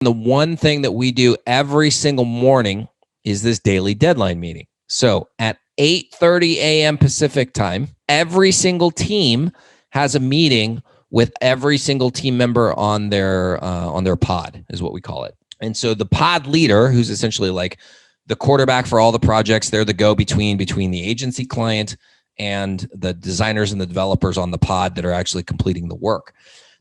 The one thing that we do every single morning is this daily deadline meeting. So at 8:30 a.m. Pacific time, every single team has a meeting with every single team member on their pod, is what we call it. And so the pod leader, who's essentially like the quarterback for all the projects, they're the go-between between the agency client and the designers and the developers on the pod that are actually completing the work.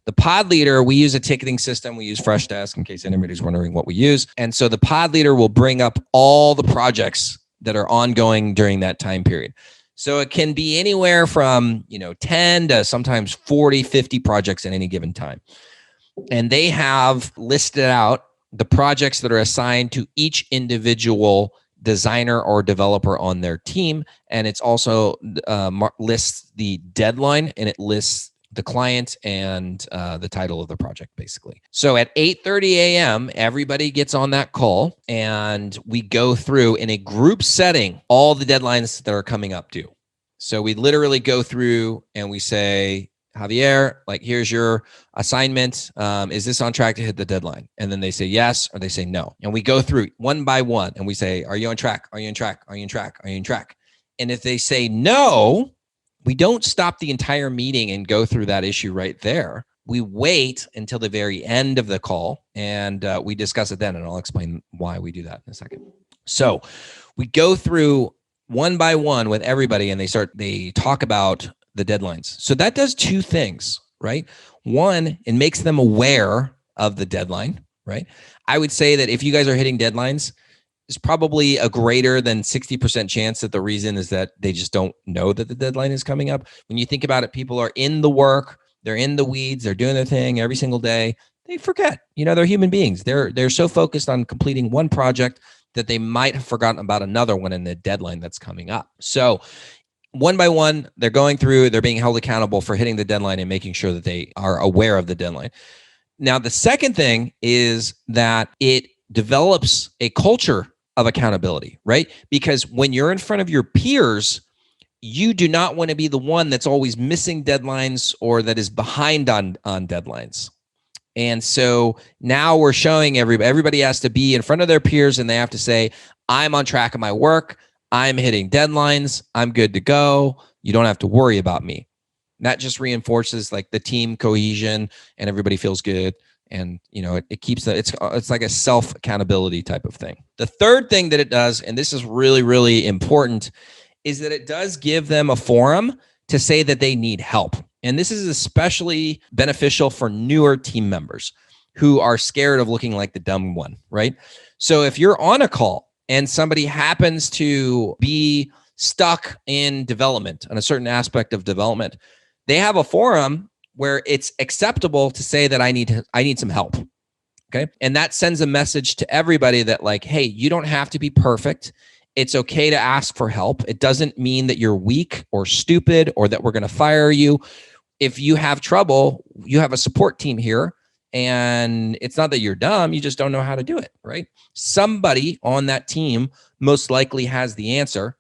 The pod leader, we use a ticketing system. We use Freshdesk in case anybody's wondering what we use. And so the pod leader will bring up all the projects that are ongoing during that time period. So it can be anywhere from 10 to sometimes 40, 50 projects at any given time. And they have listed out the projects that are assigned to each individual designer or developer on their team. And it's also lists the deadline, and it lists the client and the title of the project, basically. So at 8:30 a.m., everybody gets on that call, and we go through in a group setting all the deadlines that are coming up due. So we literally go through and we say, Javier, like, here's your assignment. Is this on track to hit the deadline? And then they say yes, or they say no. And we go through one by one and we say, are you on track? Are you on track? Are you on track? Are you on track? And if they say no, we don't stop the entire meeting and go through that issue right there. We wait until the very end of the call, and we discuss it then, and I'll explain why we do that in a second. So we go through one by one with everybody, and they talk about the deadlines. So that does two things, right? One, it makes them aware of the deadline, right? I would say that if you guys are hitting deadlines, it's probably a greater than 60% chance that the reason is that they just don't know that the deadline is coming up. When you think about it, people are in the work, they're in the weeds, they're doing their thing every single day. They forget, they're human beings. They're so focused on completing one project that they might have forgotten about another one in the deadline that's coming up. So one by one, they're going through, they're being held accountable for hitting the deadline and making sure that they are aware of the deadline. Now, the second thing is that it develops a culture of accountability, right? Because when you're in front of your peers, you do not want to be the one that's always missing deadlines or that is behind on deadlines. And so now we're showing everybody has to be in front of their peers, and they have to say, I'm on track of my work. I'm hitting deadlines. I'm good to go. You don't have to worry about me. And that just reinforces like the team cohesion, and everybody feels good. And it keeps it's like a self accountability type of thing. The third thing that it does, and this is really, really important, is that it does give them a forum to say that they need help. And this is especially beneficial for newer team members who are scared of looking like the dumb one, right? So if you're on a call and somebody happens to be stuck in development, on a certain aspect of development, they have a forum where it's acceptable to say that I need some help. Okay. And that sends a message to everybody that like, hey, you don't have to be perfect. It's okay to ask for help. It doesn't mean that you're weak or stupid or that we're going to fire you. If you have trouble, you have a support team here, and it's not that you're dumb. You just don't know how to do it, right? Somebody on that team most likely has the answer,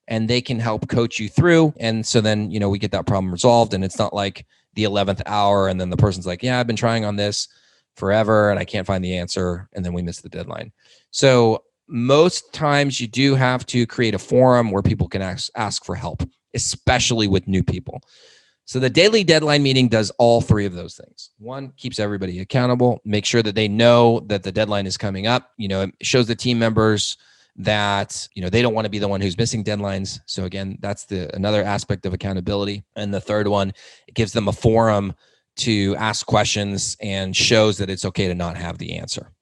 and they can help coach you through. And so then, we get that problem resolved, and it's not like the 11th hour and then the person's like, yeah, I've been trying on this forever and I can't find the answer, and then we miss the deadline. So most times you do have to create a forum where people can ask for help, especially with new people. So the daily deadline meeting does all three of those things. One, keeps everybody accountable, make sure that they know that the deadline is coming up. It shows the team members that, they don't want to be the one who's missing deadlines. So again, that's another aspect of accountability. And the third one, it gives them a forum to ask questions and shows that it's okay to not have the answer.